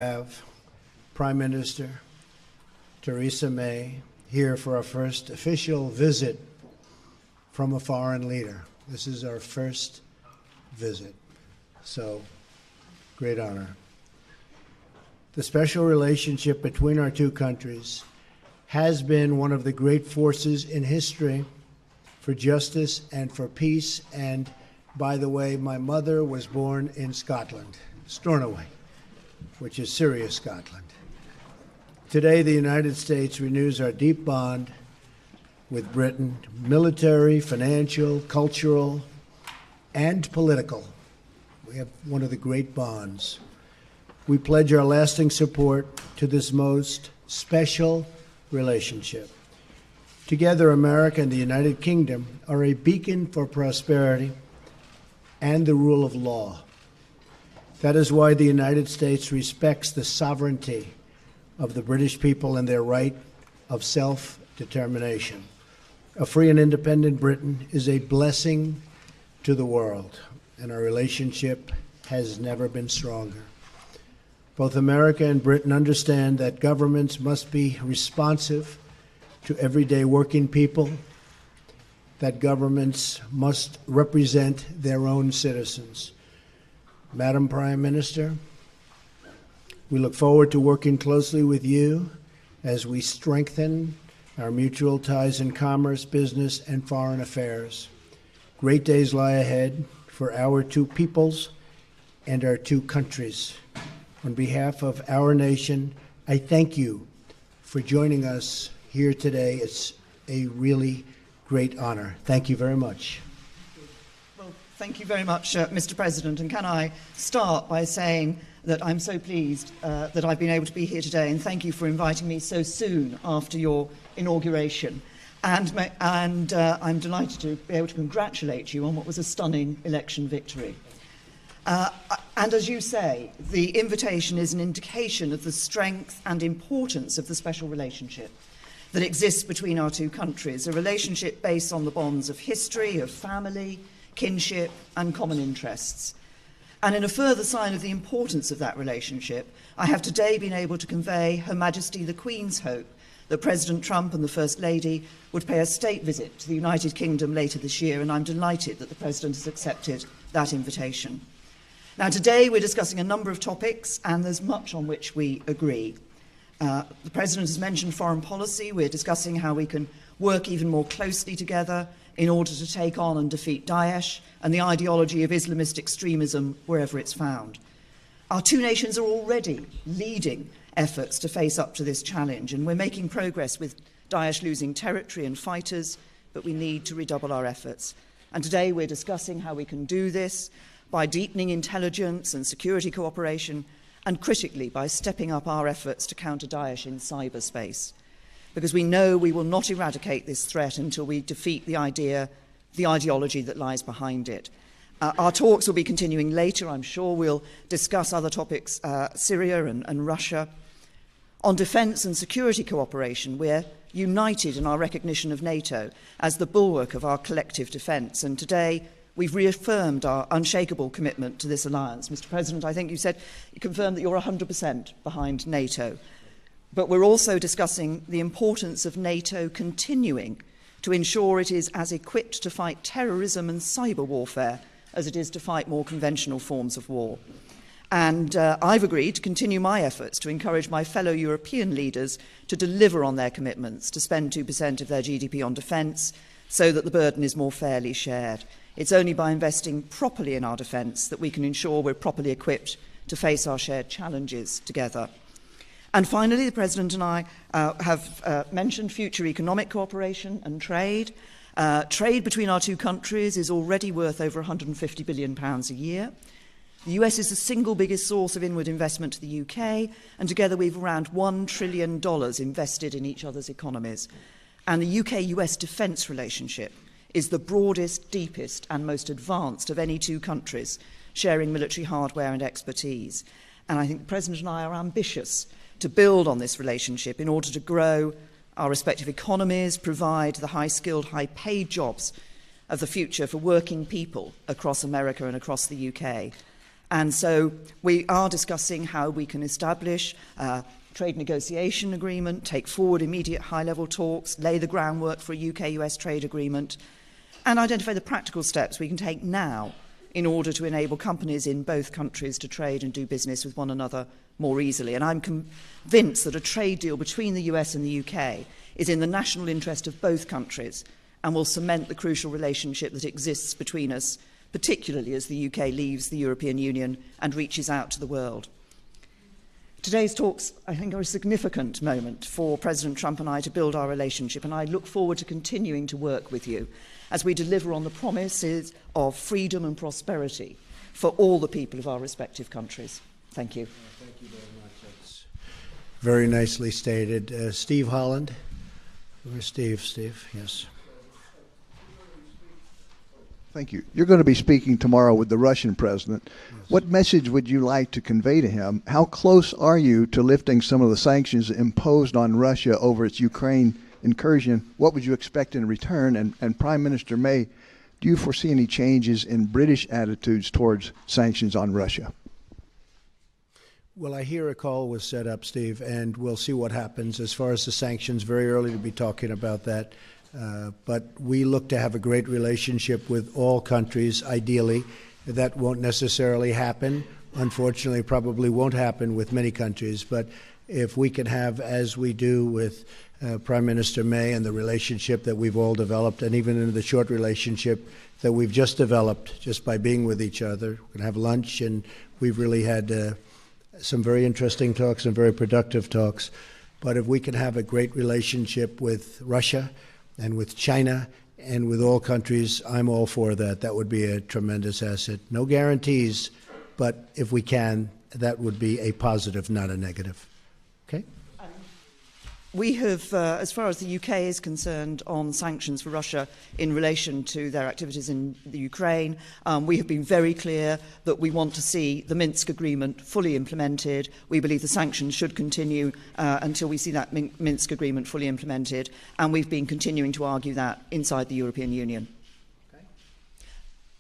Have Prime Minister Theresa May here for our first official visit from a foreign leader. This is our first visit, so great honor. The special relationship between our two countries has been one of the great forces in history for justice and for peace. And by the way, my mother was born in Scotland, Stornoway, which is Syria, Scotland. Today, the United States renews our deep bond with Britain, military, financial, cultural, and political. We have one of the great bonds. We pledge our lasting support to this most special relationship. Together, America and the United Kingdom are a beacon for prosperity and the rule of law. That is why the United States respects the sovereignty of the British people and their right of self-determination. A free and independent Britain is a blessing to the world, and our relationship has never been stronger. Both America and Britain understand that governments must be responsive to everyday working people, that governments must represent their own citizens. Madam Prime Minister, we look forward to working closely with you as we strengthen our mutual ties in commerce, business, and foreign affairs. Great days lie ahead for our two peoples and our two countries. On behalf of our nation, I thank you for joining us here today. It's a really great honor. Thank you very much. Thank you very much, Mr. President. And can I start by saying that I'm so pleased that I've been able to be here today, and thank you for inviting me so soon after your inauguration. And I'm delighted to be able to congratulate you on what was a stunning election victory. And as you say, the invitation is an indication of the strength and importance of the special relationship that exists between our two countries, a relationship based on the bonds of history, of family, kinship, and common interests. And in a further sign of the importance of that relationship, I have today been able to convey Her Majesty the Queen's hope that President Trump and the First Lady would pay a state visit to the United Kingdom later this year, and I'm delighted that the President has accepted that invitation. Now, today we're discussing a number of topics, and there's much on which we agree. The President has mentioned foreign policy. We're discussing how we can work even more closely together in order to take on and defeat Daesh and the ideology of Islamist extremism wherever it's found. Our two nations are already leading efforts to face up to this challenge, and we're making progress with Daesh losing territory and fighters, but we need to redouble our efforts. And today we're discussing how we can do this by deepening intelligence and security cooperation, and critically by stepping up our efforts to counter Daesh in cyberspace. Because we know we will not eradicate this threat until we defeat the ideology that lies behind it. Our talks will be continuing later. I'm sure we'll discuss other topics, Syria and Russia. On defence and security cooperation, we're united in our recognition of NATO as the bulwark of our collective defence. And today, we've reaffirmed our unshakable commitment to this alliance. Mr. President, I think you confirmed that you're 100% behind NATO. But we're also discussing the importance of NATO continuing to ensure it is as equipped to fight terrorism and cyber warfare as it is to fight more conventional forms of war. And I've agreed to continue my efforts to encourage my fellow European leaders to deliver on their commitments to spend 2% of their GDP on defence so that the burden is more fairly shared. It's only by investing properly in our defence that we can ensure we're properly equipped to face our shared challenges together. And finally, the President and I have mentioned future economic cooperation and trade. Trade between our two countries is already worth over £150 billion a year. The US is the single biggest source of inward investment to the UK, and together we've around $1 trillion invested in each other's economies. And the UK-US defence relationship is the broadest, deepest, and most advanced of any two countries, sharing military hardware and expertise. And I think the President and I are ambitious to build on this relationship in order to grow our respective economies, provide the high-skilled, high-paid jobs of the future for working people across America and across the UK. And so we are discussing how we can establish a trade negotiation agreement, take forward immediate high-level talks, lay the groundwork for a UK-US trade agreement, and identify the practical steps we can take now in order to enable companies in both countries to trade and do business with one another more easily. And I'm convinced that a trade deal between the US and the UK is in the national interest of both countries and will cement the crucial relationship that exists between us, particularly as the UK leaves the European Union and reaches out to the world. Today's talks, I think, are a significant moment for President Trump and I to build our relationship, and I look forward to continuing to work with you as we deliver on the promises of freedom and prosperity for all the people of our respective countries. Thank you. Thank you very much. That's very nicely stated. Steve Holland. Where's Steve? Steve, yes. Thank you. You're going to be speaking tomorrow with the Russian president. Yes. What message would you like to convey to him? How close are you to lifting some of the sanctions imposed on Russia over its Ukraine incursion? What would you expect in return? And Prime Minister May, do you foresee any changes in British attitudes towards sanctions on Russia? Well, I hear a call was set up, Steve, and we'll see what happens. As far as the sanctions, very early to be talking about that. But we look to have a great relationship with all countries, ideally. That won't necessarily happen. Unfortunately, probably won't happen with many countries. But if we can have, as we do with Prime Minister May and the relationship that we've all developed, and even in the short relationship that we've just developed just by being with each other, we're going to have lunch, and we've really had some very interesting talks and very productive talks. But if we can have a great relationship with Russia and with China and with all countries, I'm all for that. That would be a tremendous asset. No guarantees, but if we can, that would be a positive, not a negative. Okay? We have, as far as the UK is concerned, on sanctions for Russia in relation to their activities in the Ukraine, we have been very clear that we want to see the Minsk agreement fully implemented. We believe the sanctions should continue until we see that Minsk agreement fully implemented, and we've been continuing to argue that inside the European Union. Okay.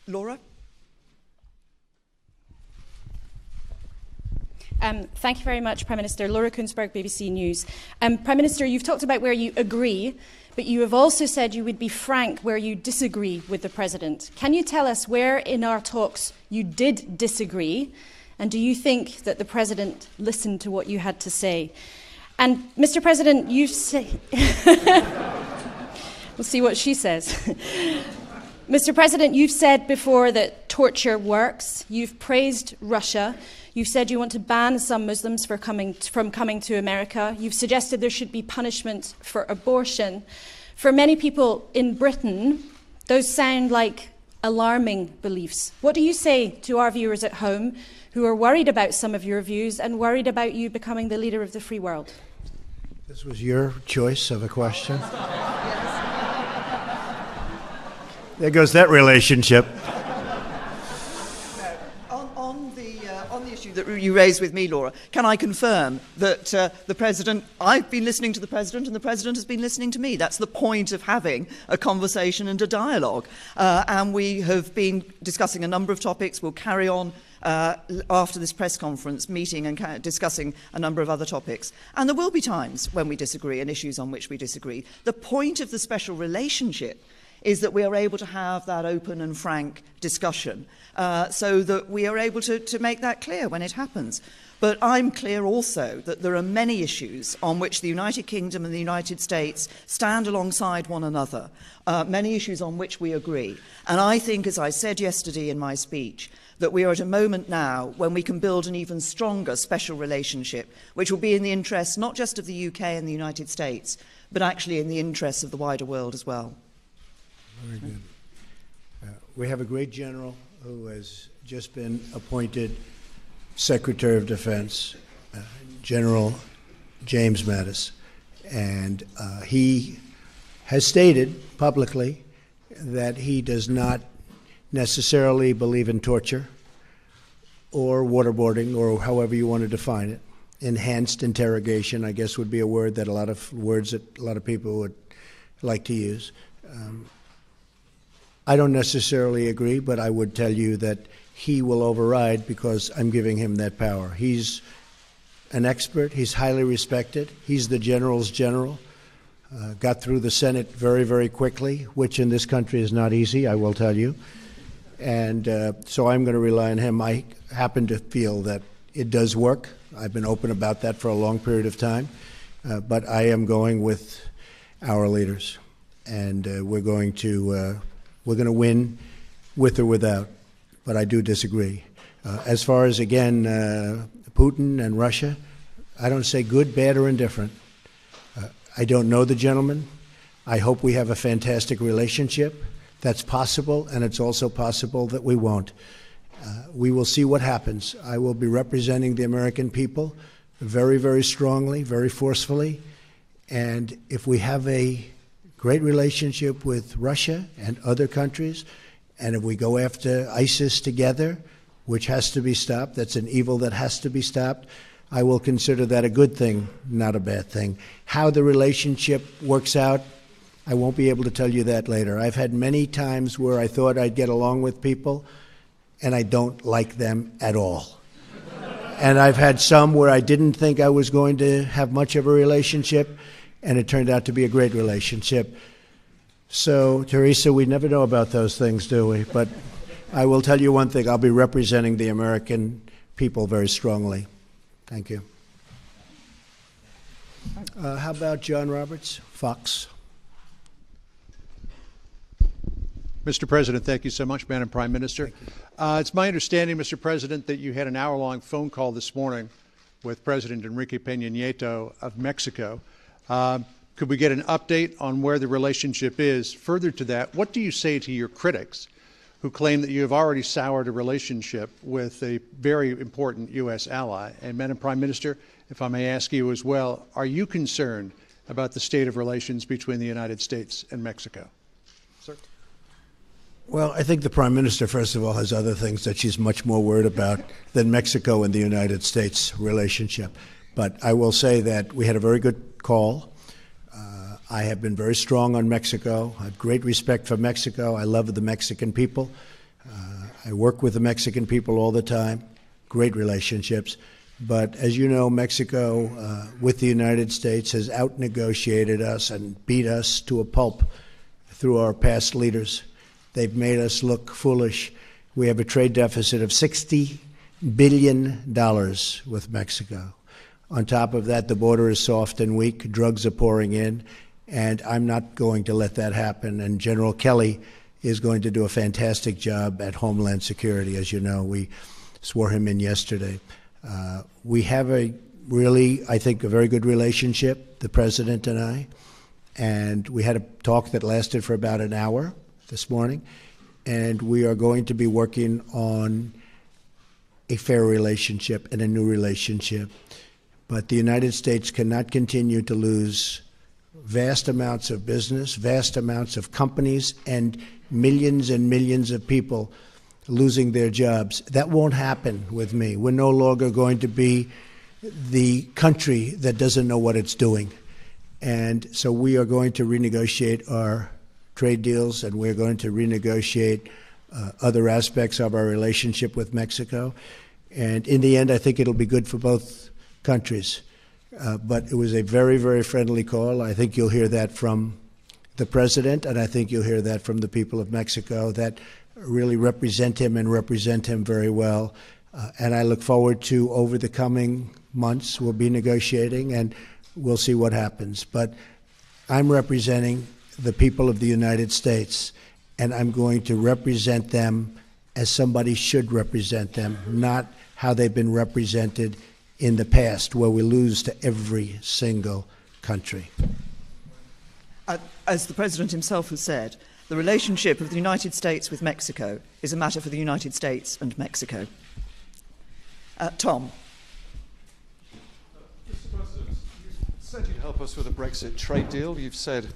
Laura? Thank you very much, Prime Minister. Laura Kunsberg, BBC News. Prime Minister, you've talked about where you agree, but you have also said you would be frank where you disagree with the President. Can you tell us where in our talks you did disagree, and do you think that the President listened to what you had to say? And, Mr. President, you say... We'll see what she says. Mr. President, you've said before that torture works. You've praised Russia. You've said you want to ban some Muslims from coming to America. You've suggested there should be punishment for abortion. For many people in Britain, those sound like alarming beliefs. What do you say to our viewers at home who are worried about some of your views and worried about you becoming the leader of the free world? This was your choice of a question. There goes that relationship. On the issue that you raised with me, Laura, can I confirm that the President, I've been listening to the President and the President has been listening to me. That's the point of having a conversation and a dialogue. And we have been discussing a number of topics. We'll carry on after this press conference meeting and discussing a number of other topics. And there will be times when we disagree and issues on which we disagree. The point of the special relationship is that we are able to have that open and frank discussion so that we are able to make that clear when it happens. But I'm clear also that there are many issues on which the United Kingdom and the United States stand alongside one another, many issues on which we agree. And I think, as I said yesterday in my speech, that we are at a moment now when we can build an even stronger special relationship, which will be in the interests not just of the UK and the United States, but actually in the interests of the wider world as well. Very good. We have a great general who has just been appointed Secretary of Defense, General James Mattis, and he has stated publicly that he does not necessarily believe in torture or waterboarding, or however you want to define it. Enhanced interrogation, I guess, would be a word that a lot of people would like to use. I don't necessarily agree, but I would tell you that he will override because I'm giving him that power. He's an expert. He's highly respected. He's the general's general. Got through the Senate very, very quickly, which in this country is not easy, I will tell you. And so I'm going to rely on him. I happen to feel that it does work. I've been open about that for a long period of time. But I am going with our leaders. And we're going to win with or without. But I do disagree. As far as, again, Putin and Russia, I don't say good, bad, or indifferent. I don't know the gentleman. I hope we have a fantastic relationship. That's possible, and it's also possible that we won't. We will see what happens. I will be representing the American people very, very strongly, very forcefully. And if we have a great relationship with Russia and other countries, and if we go after ISIS together, which has to be stopped, that's an evil that has to be stopped, I will consider that a good thing, not a bad thing. How the relationship works out, I won't be able to tell you that later. I've had many times where I thought I'd get along with people, and I don't like them at all. And I've had some where I didn't think I was going to have much of a relationship, and it turned out to be a great relationship. So, Teresa, we never know about those things, do we? But I will tell you one thing. I'll be representing the American people very strongly. Thank you. How about John Roberts, Fox? Mr. President, thank you so much, Madam Prime Minister. It's my understanding, Mr. President, that you had an hour-long phone call this morning with President Enrique Peña Nieto of Mexico. Could we get an update on where the relationship is? Further to that, what do you say to your critics who claim that you have already soured a relationship with a very important U.S. ally? And Madam Prime Minister, if I may ask you as well, are you concerned about the state of relations between the United States and Mexico? Sir? Well, I think the Prime Minister, first of all, has other things that she's much more worried about than Mexico and the United States relationship. But I will say that we had a very good call. I have been very strong on Mexico. I have great respect for Mexico. I love the Mexican people. I work with the Mexican people all the time. Great relationships. But as you know, Mexico, with the United States, has out-negotiated us and beat us to a pulp through our past leaders. They've made us look foolish. We have a trade deficit of $60 billion with Mexico. On top of that, the border is soft and weak. Drugs are pouring in. And I'm not going to let that happen. And General Kelly is going to do a fantastic job at Homeland Security. As you know, we swore him in yesterday. We have a really, I think, a very good relationship, the President and I. And we had a talk that lasted for about an hour this morning. And we are going to be working on a fair relationship and a new relationship. But the United States cannot continue to lose vast amounts of business, vast amounts of companies, and millions of people losing their jobs. That won't happen with me. We're no longer going to be the country that doesn't know what it's doing. And so we are going to renegotiate our trade deals, and we're going to renegotiate other aspects of our relationship with Mexico. And in the end, I think it'll be good for both countries. But it was a very, very friendly call. I think you'll hear that from the President, and I think you'll hear that from the people of Mexico that really represent him and represent him very well. And I look forward to, over the coming months, we'll be negotiating, and we'll see what happens. But I'm representing the people of the United States, and I'm going to represent them as somebody should represent them, not how they've been represented in the past, where we lose to every single country. As the President himself has said, the relationship of the United States with Mexico is a matter for the United States and Mexico. Tom. Mr. President, you said you'd help us with a Brexit trade deal. You've said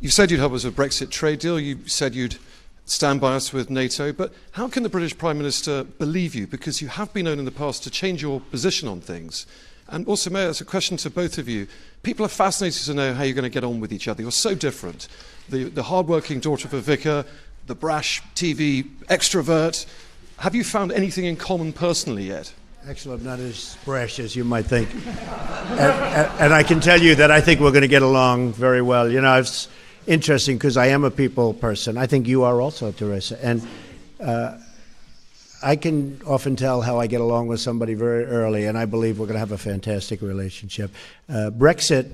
you'd help us with a Brexit trade deal. You said you'd stand by us with NATO. But how can the British Prime Minister believe you? Because you have been known in the past to change your position on things. And also, Mayor, it's a question to both of you. People are fascinated to know how you're going to get on with each other. You're so different. The hard-working daughter of a vicar, the brash TV extrovert, have you found anything in common personally yet? Actually, I'm not as brash as you might think. And I can tell you that I think we're going to get along very well. You know, it's interesting because I am a people person. I think you are also, Teresa. And I can often tell how I get along with somebody very early, and I believe we're going to have a fantastic relationship. Brexit,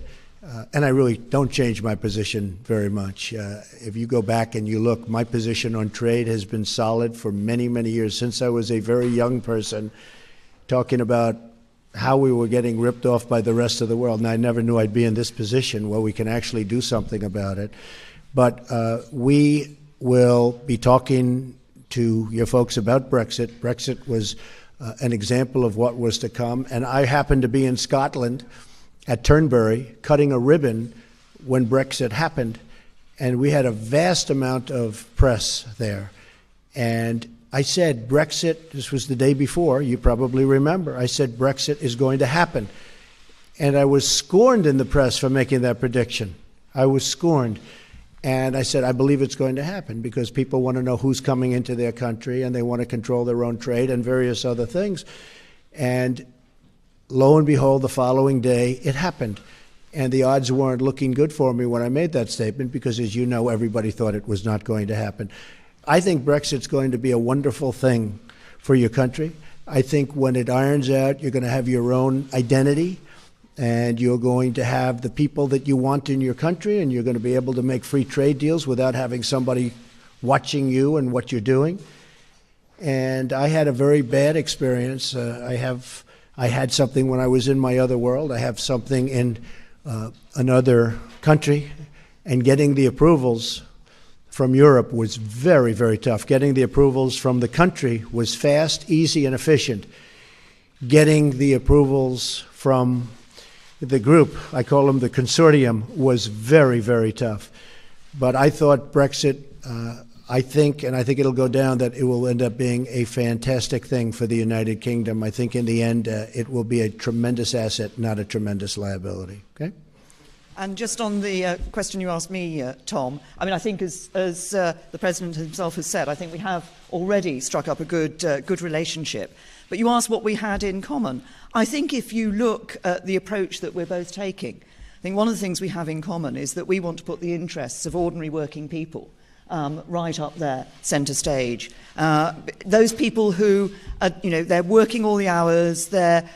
and I really don't change my position very much. If you go back and you look, my position on trade has been solid for many, many years, since I was a very young person, talking about how we were getting ripped off by the rest of the world. And I never knew I'd be in this position where we can actually do something about it. But we will be talking to your folks about Brexit. Brexit was an example of what was to come. And I happened to be in Scotland at Turnberry cutting a ribbon when Brexit happened. And we had a vast amount of press there. And I said, Brexit, this was the day before, you probably remember, I said, Brexit is going to happen. And I was scorned in the press for making that prediction. I was scorned. And I said, I believe it's going to happen because people want to know who's coming into their country and they want to control their own trade and various other things. And lo and behold, the following day, it happened. And the odds weren't looking good for me when I made that statement because, as you know, everybody thought it was not going to happen. I think Brexit's going to be a wonderful thing for your country. I think when it irons out, you're going to have your own identity, and you're going to have the people that you want in your country, and you're going to be able to make free trade deals without having somebody watching you and what you're doing. And I had a very bad experience. I had something when I was in my other world. I have something in another country, and getting the approvals from Europe was very, very tough. Getting the approvals from the country was fast, easy, and efficient. Getting the approvals from the group, I call them the consortium, was very, very tough. But I thought Brexit, I think it'll go down, that it will end up being a fantastic thing for the United Kingdom. I think in the end, it will be a tremendous asset, not a tremendous liability. Okay? And just on the question you asked me, Tom, I mean, I think as the President himself has said, I think we have already struck up a good relationship. But you asked what we had in common. I think if you look at the approach that we're both taking, I think one of the things we have in common is that we want to put the interests of ordinary working people right up there, centre stage. Those people who, they're working all the hours, they're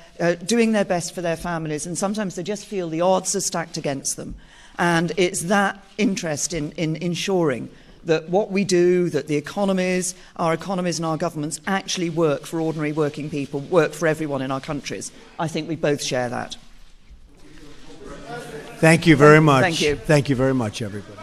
doing their best for their families, and sometimes they just feel the odds are stacked against them. And it's that interest in ensuring that what we do, that the economies, our economies and our governments actually work for ordinary working people, work for everyone in our countries. I think we both share that. Thank you very much. Thank you. Thank you very much, everybody.